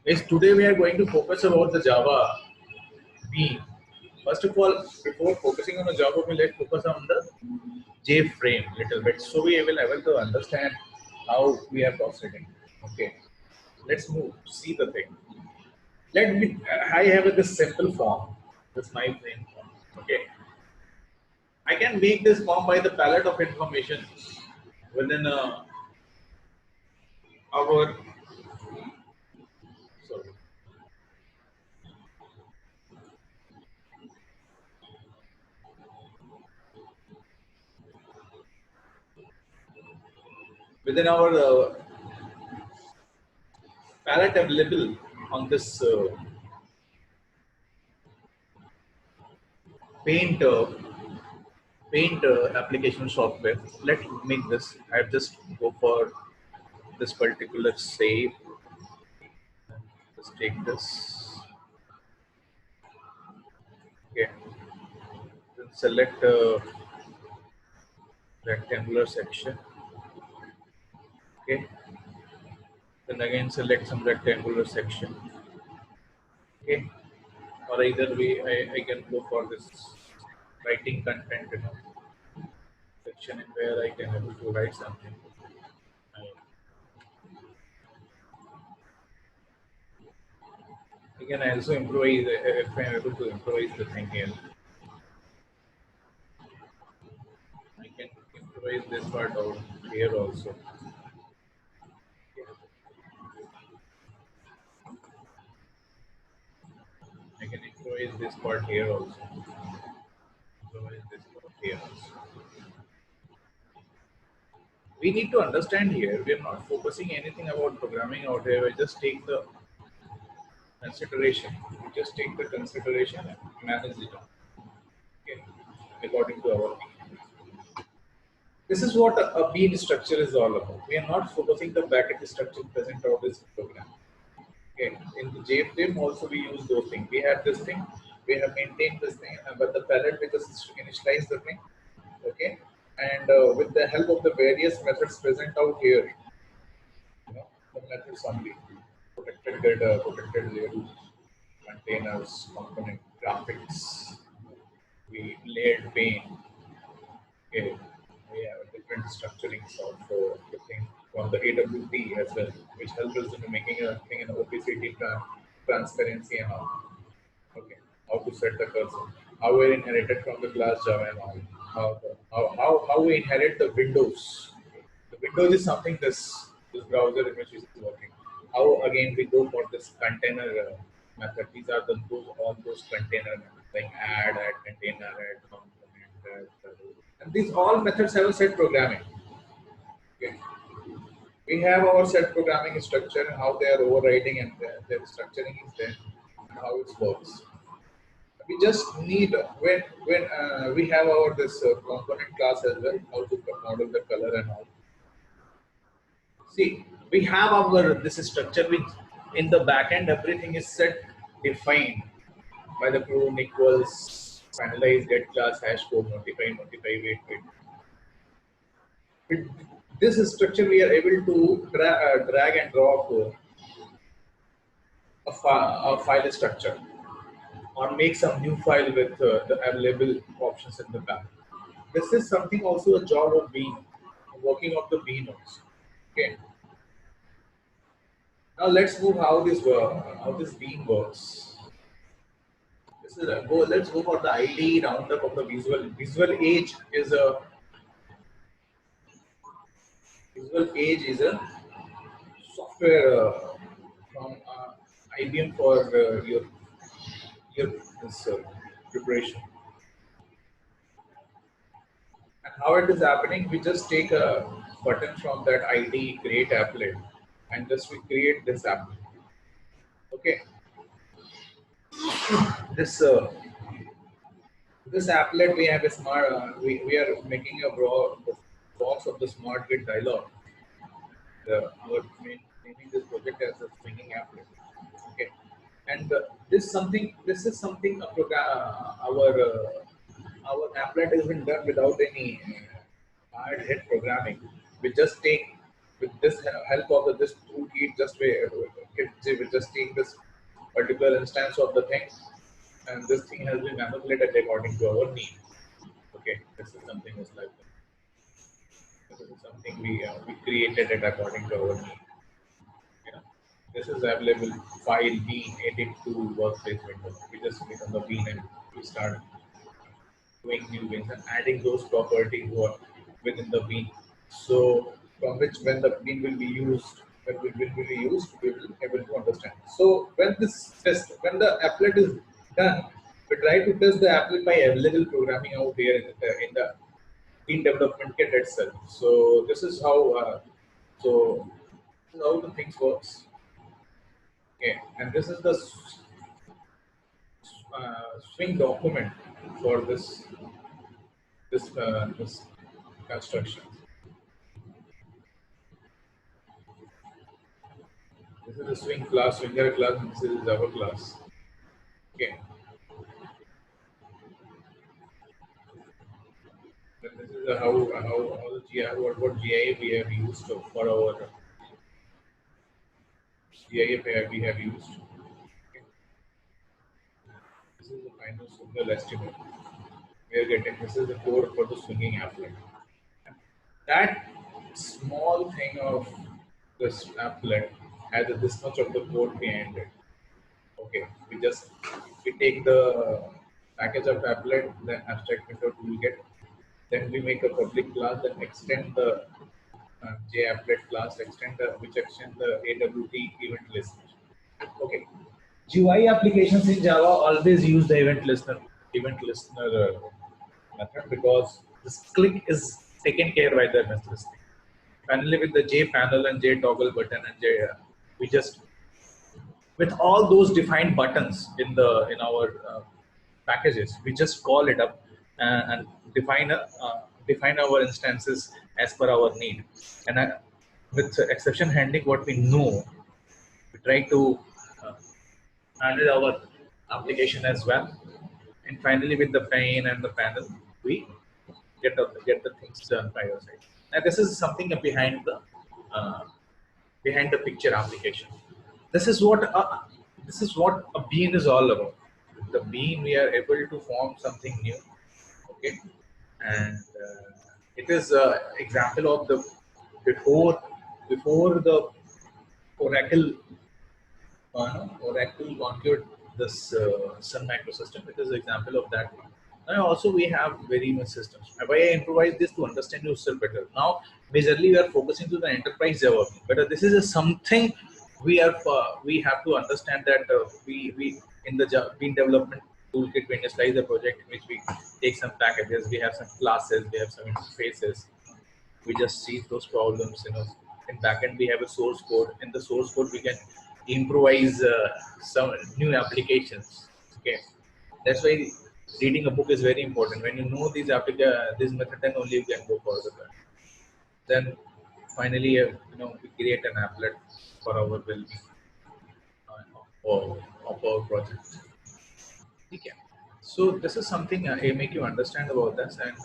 Yes, today we are going to focus about the Java bean. First of all, before focusing on the Java bean, let's focus on the J frame little bit, so we will able to understand how we are proceeding. Okay, let's move. See the thing. Let me. I have this simple form. This my frame form. Okay, I can make this form by the palette of information within our. Sorry. Within our palette available on this paint paint application software. Let's make this. I just go for this particular save. Just take this. Okay. Then select rectangular section. Okay. Then again select some rectangular section. Okay. Or either way, I can go for this writing content, section in where I can able to write something. I can also improvise if I'm able to improvise the thing here. I can improvise this part out here also. I can improvise this part here also. Improvise this part here also. We need to understand here, we are not focusing anything about programming out here. We just take the consideration. We just take the consideration and manage it. Okay. According to our need. This is what a bean structure is all about. We are not focusing the backend structure present of this program. Okay. In the JFrame also we use those things. We have this thing, we have maintained this thing, but the palette we just initialize the thing. Okay. And with the help of the various methods present out here, the methods only protected data, protected labels, containers, component, graphics, we layered pane. Okay. We have different structurings of the thing from the AWT as well, which helps us in making a thing in opacity, transparency, and all. Okay, how to set the cursor, how we inherited from the class Java and all, how we inherit the windows. The windows is something this browser in which is working. How again we go for this container method. These are the all those container methods like add container, add component, and these all methods have a set programming. Okay. We have our set programming structure and how they are overriding and their structuring is there and how it works. We just need when we have our this component class as well, how to model the color and all. See, we have our this structure which in the backend everything is set defined by the clone equals finalize get class hash code notify wait wait. With this structure we are able to drag and drop a file structure or make some new file with the available options in the back. This is something also a job of being working of the bean also. Okay. Now let's move how this bean works. This is a go. Let's go for the ID roundup of the visual. Visual Age is a software from IBM for your this, preparation. And how it is happening, we just take a button from that ID create applet and just we create this applet. Okay, this this applet we have a smart. We are making a box of the smart grid dialog. Our naming this project as a swinging applet. Okay, and this is something a program our applet has been done without any hard hit programming. We just take with this help of this toolkit, just we just take this particular instance of the thing, and this thing has been manipulated according to our need. Okay, this is something is like that. This is something we created it according to our need. You know, this is available file bean edit to workspace window. We just click on the bean and we start doing new beans and adding those properties within the bean. So from which when the bean will be used, we will be able to understand. So when this test, when the applet is done, we try to test the applet by available programming out here in the bean development kit itself. So this is how so this is how the things works. Okay, and this is the swing document for this construction. This is the swing class, swinger class, and this is our class. Okay. Then this is how the GIA, what GIA we have used for our GIA we have used. Okay. This is the final single estimate. We are getting this is the code for the swinging applet. That small thing of this applet has this much of the code behind it. Okay, we take the package of applet, then abstract method we get, then we make a public class, then extend the JApplet class, which extend the AWT event listener. Okay, GUI applications in Java always use the event listener method because this click is taken care by the event listener. Finally, with the JPanel and JToggle button and we just with all those defined buttons in our packages, we just call it up and define our instances as per our need. And with exception handling, what we know, we try to handle our application as well. And finally, with the pane and the panel, we get the things done by our side. Now, this is something behind the picture application. This is what a bean is all about. With the bean, we are able to form something new. Okay, and it is an example of the before the Oracle Oracle conquered this Sun microsystem. It is an example of that one. And also we have very much systems. Why I improvise this to understand yourself better. Now, majorly we are focusing to the enterprise Java, but this is something we have to understand that we in the bean development toolkit we initialize the project in which we take some packages, we have some classes, we have some interfaces. We just see those problems. In backend we have a source code. In the source code we can improvise some new applications. Okay, that's why reading a book is very important. When you know this method, then only you can go further. Then finally, we create an applet for our well-being of our project. Okay. So this is something I make you understand about this, and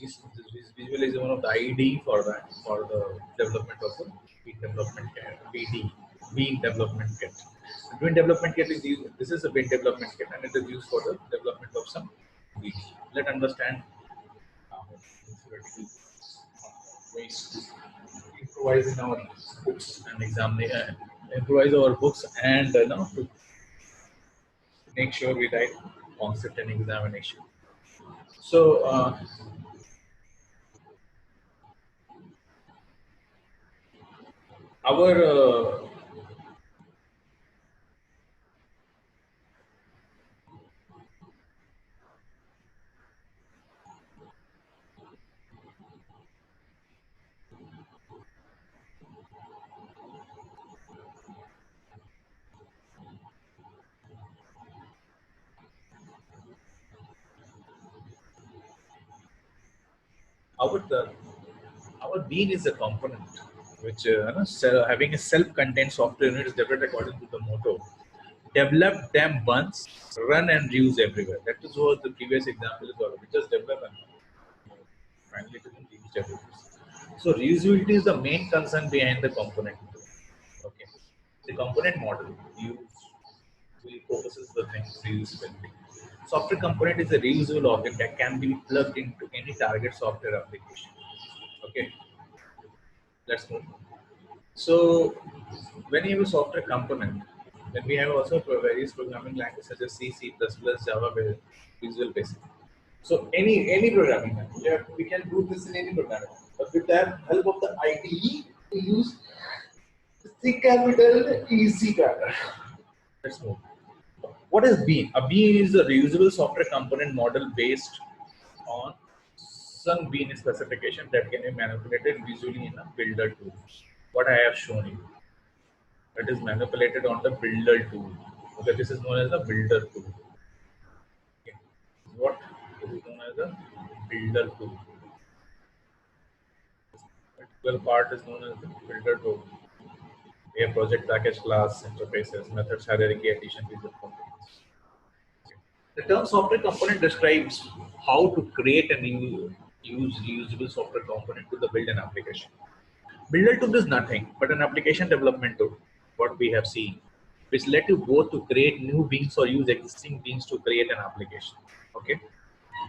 this visual is one of the IDE for that, for the development of the bean development kit, bean development kit. The bean development kit is used. This is a bean development kit, and it is used for the development of some beans. Let's understand theoretical ways to improvise in our books and improvise our books and to make sure we write concept and examination. So our our the our bean is a component which having a self-contained software unit is developed according to the motto: develop them once, run and reuse everywhere. That is what the previous example is all about. Just develop and finally to be reused everywhere. So reusability is the main concern behind the component. Okay. The component model focuses the things reusability. Software component is a reusable object that can be plugged into any target software application. Okay, let's move. So when you have a software component, then we have also various programming languages such as C, C++, Java, Visual Basic. So any programming language, yeah, we can do this in any programming. But with the help of the IDE, we use C capital easy pattern. Let's move. What is Bean? A Bean is a reusable software component model based on some Bean specification that can be manipulated visually in a builder tool. What I have shown you. That is manipulated on the builder tool. Okay, this is known as the builder tool. Okay. What is known as the builder tool? This particular part is known as the builder tool. We have project package class, interfaces, methods, hierarchy, addition, these are components. The term software component describes how to create and use reusable software component to build an application. Builder tool is nothing but an application development tool, what we have seen, which let you both to create new beans or use existing beans to create an application. Okay.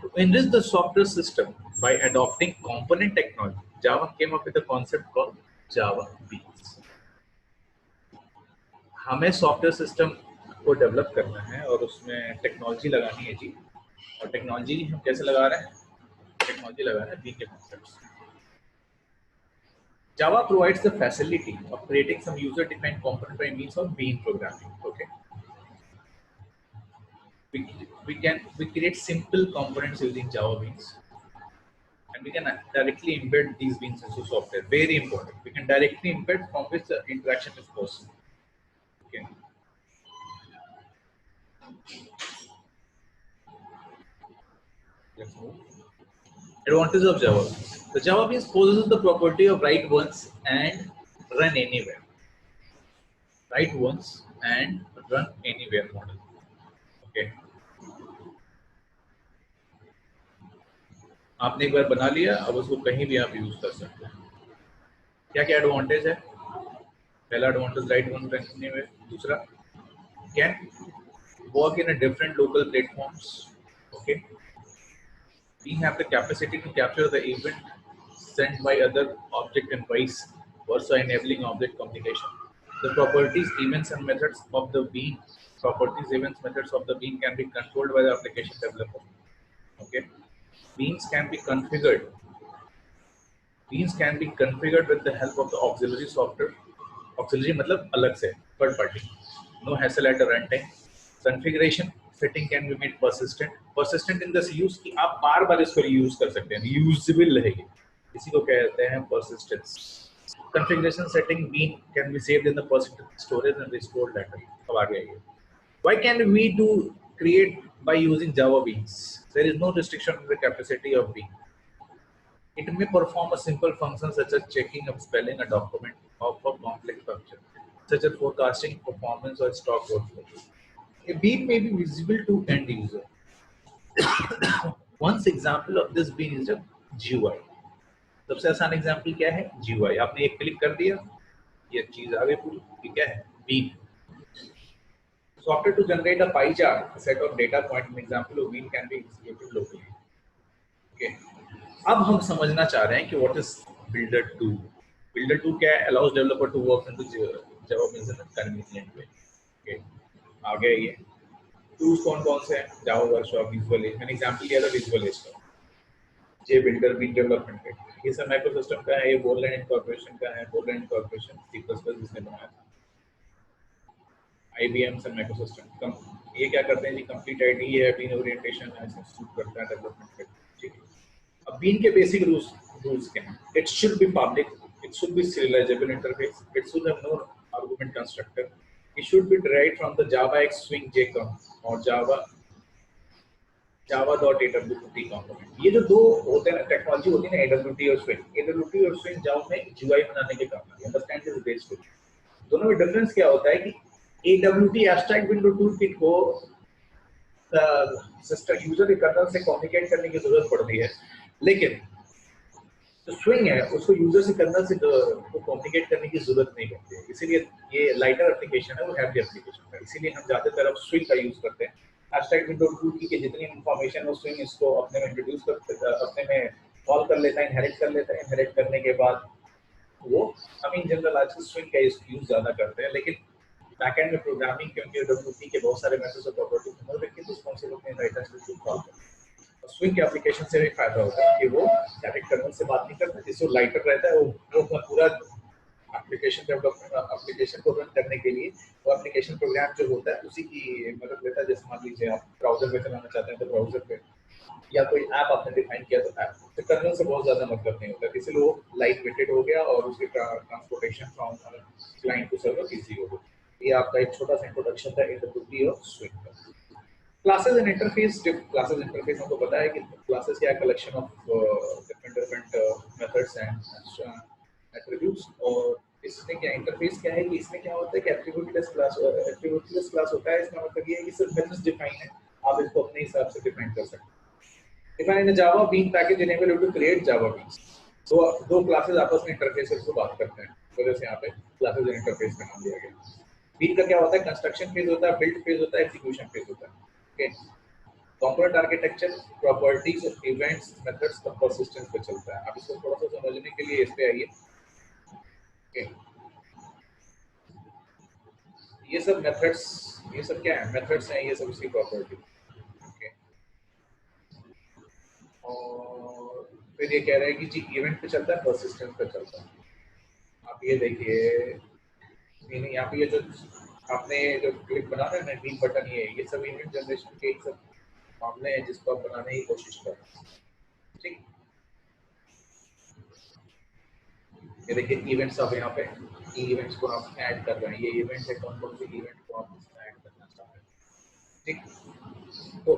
To enrich the software system by adopting component technology, Java came up with a concept called Java Beans. हमें software system को develop करना है और उसमें technology लगानी है जी, और technology हम कैसे लगा रहे हैं? टेक्नोलॉजी लगा रहे हैं बीन के concepts. Java provides the facility of creating some user-defined component by means of Bean programming. Okay, we create simple components using Java Beans, and we can directly embed these beans into software. Very important. We can directly embed from which the interaction is possible. Okay. Let's move. Advantage of Java. The Java Beans possesses the property of write once and run anywhere. Write once and run anywhere model. Okay. आपने एक बार बना लिया, अब उसको कहीं भी आप use कर सकते हैं. क्या क्या एडवांटेज है? पहला advantage write one run anywhere. दूसरा, can work in a different local platforms. Okay. We have the capacity to capture the event sent by other object and vice versa, enabling object communication. The properties, events, and methods of the bean can be controlled by the application developer. Okay, beans can be configured. Beans can be configured with the help of the auxiliary software. Auxiliary मतलब अलग से, third party. No hassle at the runtime. Configuration setting can be made persistent. Persistent in this use कि आप बार बार इसको use कर सकते हैं. Reusable है ये. इसी को कहते हैं persistence. Configuration setting bean can be saved in the persistent storage and restored later. अब आ गया ये. Why can we do create by using Java Beans? There is no restriction on the capacity of bean. It may perform a simple function such as checking or spelling a document of a complex function, such as forecasting performance or stock workflow. A bean may be visible to end user. One example of this bean is a GUI. सबसे आसान example क्या है? GUI. आपने एक click कर दिया, ये चीज आ गई पूरी. क्या है? Bean. Software to generate a pie chart, a set of data point. An example of bean can be executed locally. Okay. अब हम समझना चाह रहे हैं कि what is builder tool. Builder tool क्या है? Allows developer to work into Java Beans in a convenient way. Okay. आ गया ये. टूल्स कौन कौन से हैं? जावा वर्कशॉप, विजुअल एज. मैंने एग्जांपल दिया था विजुअल एज का. जे बिल्डर, बीन डेवलपमेंट किट, ये सब माइक्रोसिस्टम का है. ये बोरलैंड इनकॉर्पोरेशन का है. बोरलैंड इनकॉर्पोरेशन C++ जिसने बनाया था. IBM सब माइक्रोसिस्टम. ये क्या करते हैं जी? कंप्लीट आईडी है, बीन ओरिएंटेशन ऐसे सूट करता है डेवलपमेंट किट. ठीक है. अब बीन के बेसिक रूल्स क्या हैं? It should be public, it should be serializable interface, it should have no argument constructor. It should be derived from the JavaX Swing JComp or Java.awt component. ये जो दो होते हैं टेक्नोलॉजी होती है ना, AWT और Swing. AWT और Swing Java में GUI बनाने के काम आती है. Understand this basic. दोनों में डिफरेंस क्या होता है कि AWT abstract window toolkit को सिस्टम यूजर के कर्नल से कम्युनिकेट करने की जरूरत पड़ती है, लेकिन जो स्विंग है उसको यूजर से करना से को कॉम्प्लिकेट करने की जरूरत नहीं पड़ती है, इसीलिए ये लाइटर एप्लीकेशन है, वो हैवी एप्लीकेशन है, इसीलिए हम ज्यादातर अब स्विंग का यूज करते हैं। एब्स्ट्रैक्ट विंडो 2 की जितनी इंफॉर्मेशन है स्विंग इसको अपने में इंट्रोड्यूस कर अपने में कॉल कर लेता है, इनहेरिट कर लेता है, इनहेरिट करने के बाद वो हम इन जनरल आजकल स्विंग का यूज ज्यादा करते हैं, लेकिन बैकएंड में प्रोग्रामिंग क्योंकि डब्ल्यूपी के बहुत सारे मेथड्स और प्रॉपर्टीज हैं, लेकिन रिस्पॉन्सिबल अपने राइटर्स को कॉल करते हैं। स्विंग के एप्लीकेशन से भी फायदा होता है कि वो डायरेक्ट कर्नल से बात नहीं करता, जिससे लाइटर रहता है, वो अपना पूरा एप्लीकेशन डेवलपमेंट एप्लीकेशन को रन करने के लिए वो एप्लीकेशन प्रोग्राम जो होता है उसी की मदद लेता है। जैसे मान लीजिए आप ब्राउजर पे चलाना चाहते हैं तो ब्राउजर पे, या कोई ऐप आपने डिफाइन किया तो ऐप तो कर्नल से बहुत ज्यादा मतलब नहीं होता, इसलिए वो लाइट वेटेड हो गया और उसकी transportation from client to server easy हो गई। ये आपका एक छोटा सा इंट्रोडक्शन था एडब्ल्यूपी और स्विंग का। Classes and interface, classes interface हमको पता है कि क्लासेस क्या collection of different different methods and attributes, और इसमें क्या इंटरफेस क्या है कि इसमें क्या होता है कि एट्रीब्यूटलेस क्लास होता है। इसका मतलब ये है कि सिर्फ मेथड्स डिफाइन है, आप इसको अपने हिसाब से डिफाइन कर सकते हैं। Define in Java bean package enable you to create Java beans. तो दो क्लासेस आपस में इंटरफेसेस को बात करते हैं, वजह से यहाँ पे क्लासेस एंड इंटरफेस का नाम दिया गया। बीन का क्या होता है, कंस्ट्रक्शन फेज होता है, बिल्ड फेज होता है, एग्जीक्यूशन फेज होता है। Okay, component architecture, properties, events, methods का परसिस्टेंस पे चलता है। आप इसको थोड़ा सा समझने के लिए इस पे आइए। ओके, ये सब मेथड्स, ये सब क्या है, मेथड्स हैं, ये सब इसकी प्रॉपर्टी। ओके, और फिर ये कह रहे हैं कि जी इवेंट पे चलता है, परसिस्टेंस पे चलता है। आप ये देखिए, यहाँ पे ये जो आपने जो क्लिक बना रहे हैं ना, ग्रीन बटन, ये सब इवेंट जनरेशन के ही सब मामले हैं जिसको आप बनाने की कोशिश कर रहे हैं। ठीक, ये देखिए इवेंट्स आप यहाँ पे इवेंट्स को आप ऐड कर रहे हैं, ये इवेंट है, कौन कौन से इवेंट को आप इसमें ऐड करना चाहते हैं। ठीक, तो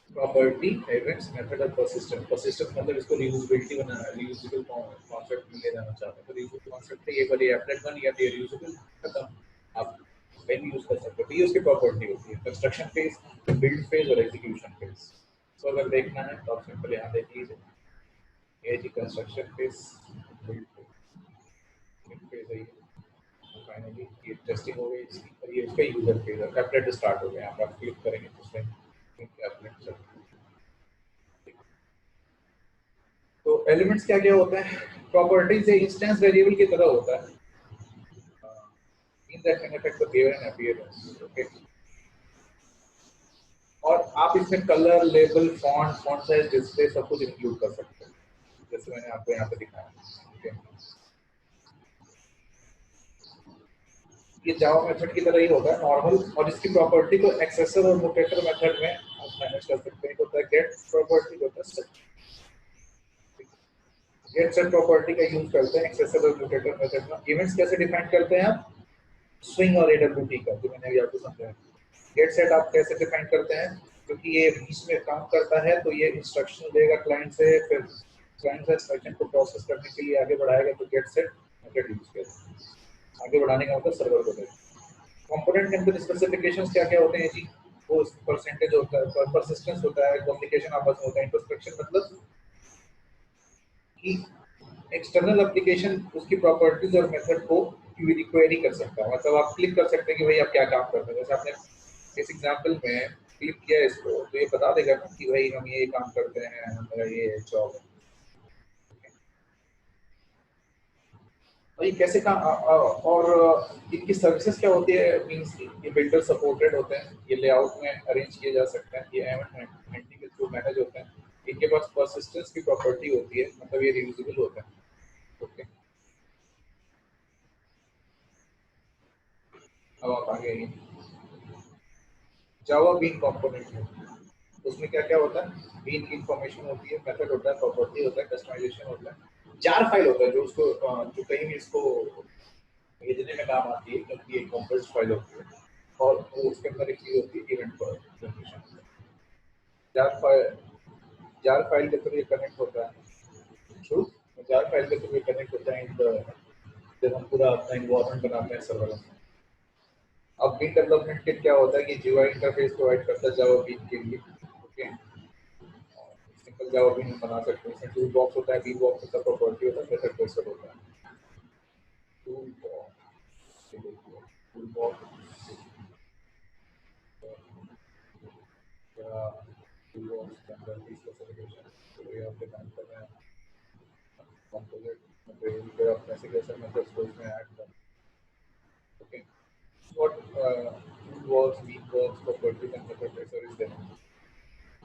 प्रॉपर्टी, इवेंट्स, मेथड और परसिस्टेंस। परसिस्टेंस मतलब इसको रीयूजेबिलिटी बनाना, रीयूजेबल कॉन्सेप्ट में ले जाना चाहते हैं, तो रीयूजेबल कॉन्सेप्ट है, ये वाली एप्लेट बन या फिर रीयूजेबल खत्म, आप कहीं यूज कर सकते हो। तो ये उसकी प्रॉपर्टी होती है, कंस्ट्रक्शन फेज, बिल्ड फेज और एग्जीक्यूशन फेज। तो अगर देखना है तो आप सिंपल यहाँ देख लीजिए, ये जी कंस्ट्रक्शन फेज, बिल्ड फेज है, फाइनली ये टेस्टिंग हो गई इसकी, और ये उसका यूजर फेज है, एप्लेट स्टार्ट हो गया। आप क्लिक करेंगे तो उसमें एप्लेट चल रहा है। तो एलिमेंट्स क्या क्या होता है, प्रॉपर्टीज इंस्टेंस वेरिएबल की तरह होता है, in that can affect the behaviour and appearance. Okay, और आप इसमें colour, label, font, font size, display सब कुछ इंक्लूड कर सकते हैं, जैसे मैंने आपको यहाँ पे दिखाया। ओके, ये जावा मेथड की तरह ही होगा नॉर्मल, और इसकी प्रॉपर्टी को एक्सेसर और मुटेटर मेथड में आप मैनेज कर सकते हैं। होता है गेट प्रॉपर्टी, होता है सेट। गेट सेट प्रॉपर्टी का यूज करते हैं एक्सेसर और म्यूटेटर मेथड में। इवेंट्स कैसे डिफाइन करते हैं आप, स्विंग और एडब्ल्यूटी का, जो मैंने अभी आपको समझाया। गेट सेट आप कैसे डिफाइन करते हैं, क्योंकि ये बीच में काम करता है तो ये इंस्ट्रक्शन देगा क्लाइंट से, फिर क्लाइंट से इंस्ट्रक्शन को प्रोसेस करने के लिए आगे बढ़ाएगा, तो गेट सेट मेथड यूज करते हैं। आगे बढ़ाने का मतलब सर्वर को देगा। कंपोनेंट के अंदर स्पेसिफिकेशंस क्या क्या होते हैं जी, वो परसेंटेज होता है, परसिस्टेंस होता है, कम्युनिकेशन आपस में होता है, इंट्रोस्पेक्शन मतलब कि एक्सटर्नल एप्लीकेशन उसकी प्रॉपर्टीज और मेथड को क्वेरी कर सकता है। मतलब आप क्लिक कर सकते हैं कि भाई आप क्या काम करते हैं, जैसे आपने इस एग्जांपल में क्लिक किया इसको तो ये बता देगा ना कि भाई हम ये काम करते हैं, हमारा ये जॉब है। और ये कैसे काम और इनकी सर्विसेज क्या होती है, मींस ये बिल्डर सपोर्टेड होते हैं, ये लेआउट में अरेंज किए जा सकते हैं, ये इवेंट के थ्रू मैनेज होते हैं, इनके पास परसिस्टेंस की प्रॉपर्टी होती है, मतलब ये रियूजेबल होता है। ओके, अब आप आगे आइए, जावा बीन कंपोनेंट है, उसमें क्या क्या होता है, बीन की इंफॉर्मेशन होती है, मेथड होता है, प्रॉपर्टी होता है, कस्टमाइजेशन होता है, जार फाइल होता है जो उसको जो कहीं भी इसको भेजने में काम आती है, क्योंकि एक कॉम्प्लेक्स फाइल होती है, और वो उसके अंदर एक चीज होती है इवेंट पर generation. Jar file, jar file के थ्रू ये कनेक्ट होता है, ट्रू, जार फाइल के थ्रू ये कनेक्ट होता है जब हम पूरा अपना इन्वायरमेंट बनाते हैं सर्वर में। अब बीन डेवलपमेंट किट क्या होता है कि जीयूआई इंटरफेस प्रोवाइड करता है जावा बीन के लिए। ओके, सिंपल जावा बीन बना सकते हैं। इसमें टूल बॉक्स होता है, बी बॉक्स होता है, प्रॉपर्टी होता है, मेथड ट्रेसर होता है। टूल बॉक्स, टूल बॉक्स या टूल बॉक्स के अंदर की स्पेसिफिकेशन तो ये आप डिफाइन कर रहे हैं कंपोजिट मटेरियल फिर आप कैसे कैसे मेथड्स को इसमें ऐड कर। Okay, what tool works, bean works, properties and method tracer is there।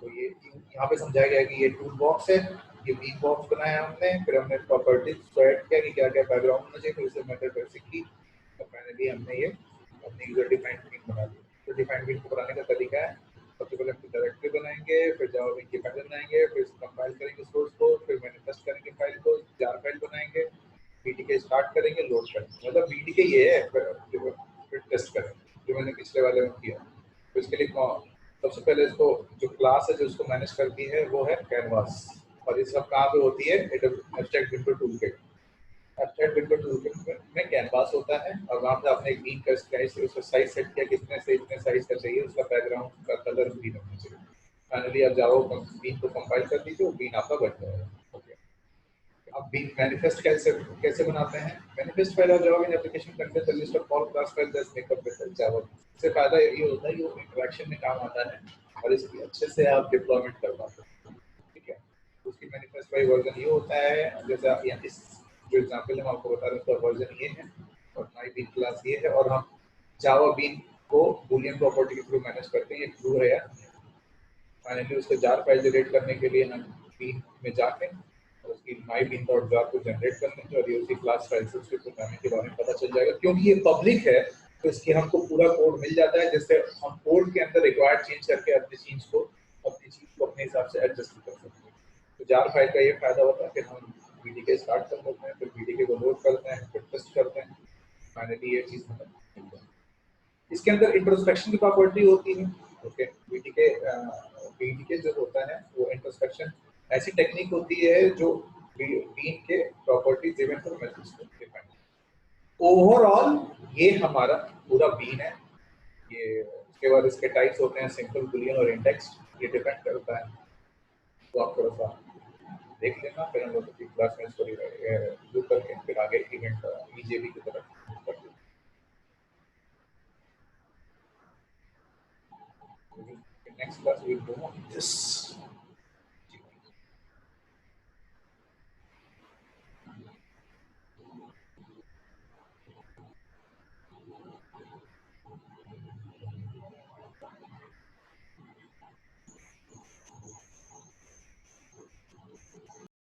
तो ये यहाँ पे समझाया गया है कि ये टूल बॉक्स है, ये बीन बॉक्स बनाया हमने, फिर हमने प्रॉपर्टीज को ऐड किया कि क्या क्या बैकग्राउंड होना चाहिए, फिर उसे मेथड ट्रेसिंग की और फाइनली हमने ये अपनी यूजर डिफाइंड बीन बना दी। तो डिफाइंड बीन को बनाने का तरीका है, सबसे पहले हम डायरेक्टरी बनाएंगे, फिर जावा बीन के पैटर्न बनाएंगे, फिर कंपाइल करेंगे सोर्स को, फिर मैनिफेस्ट करेंगे फाइल को, जार फाइल बनाएंगे, बीटीके स्टार्ट करेंगे, लोड करेंगे। मतलब बीटीके ये है, फिर टेस्ट करेंगे जो मैंने पिछले वाले में किया। तो इसके लिए सबसे पहले इसको जो क्लास है जो इसको मैनेज करती है वो है कैनवास, और ये सब कहाँ पे होती है, abstract window toolkit. Abstract window toolkit में कैनवास होता है और वहाँ पे आपने एक बीन का उसका साइज सेट किया, कितने से इतने साइज का चाहिए, उसका बैकग्राउंड का कलर ग्रीन होना चाहिए। फाइनली आप जाओ बीन को कंपाइल कर दीजिए, वो बीन आपका बन जाएगा। ओके, अब बीन मैनिफेस्ट कैसे कैसे बनाते हैं। मैनिफेस्ट फाइल और Java application content list of all class file that's make up with Java. इससे फायदा ये होता है कि वो इंटरेक्शन में काम आता है और इसकी अच्छे से आप डिप्लॉयमेंट कर पाते हैं। ठीक है, उसकी मैनिफेस्ट फाइल वर्जन ये होता है, जैसे यहाँ इस जो एग्जांपल हम आपको बता रहे हैं उसका वर्जन ये है और माई बीन क्लास ये है, और हम जावा बीन को बूलियन प्रॉपर्टी के थ्रू मैनेज करते हैं। ये ट्रू है या फाइनली उसके जार फाइल जनरेट करने के लिए हम बीन में जाके और उसकी माई बीन डॉट जार को जनरेट कर लेंगे और ये उसी क्लास फाइल से उसके प्रोग्रामिंग के बारे में पता चल जाएगा। क्योंकि ये पब्लिक है तो इसकी हमको पूरा कोड मिल जाता है, जिससे हम कोड के अंदर रिक्वायर्ड चेंज करके अपनी चीज को अपने हिसाब से एडजस्ट कर सकते हैं। तो जार फाइल का ये फायदा होता है कि हम बीडीके स्टार्ट कर लेते हैं, फिर बीडीके को लोड करते हैं, फिर टेस्ट करते हैं, फाइनली ये चीज हमें मिल जाती है। इसके अंदर इंट्रोस्पेक्शन की प्रॉपर्टी होती है। ओके, बीटीके जो होता है वो इंट्रोस्पेक्शन ऐसी टेक्निक होती है जो बीन के प्रॉपर्टी ड्रिवन पर मेथड्स को डिफाइन। ओवरऑल ये हमारा पूरा बीन है। ये उसके बाद इसके टाइप्स होते हैं सिंपल, बुलियन और इंडेक्स, ये डिपेंड करता है। तो आप थोड़ा सा देख लेना, फिर हम लोग क्लास में इसको रिव्यू करके फिर आगे इवेंट ईजेबी की तरफ बढ़ते हैं। Next class we will do this.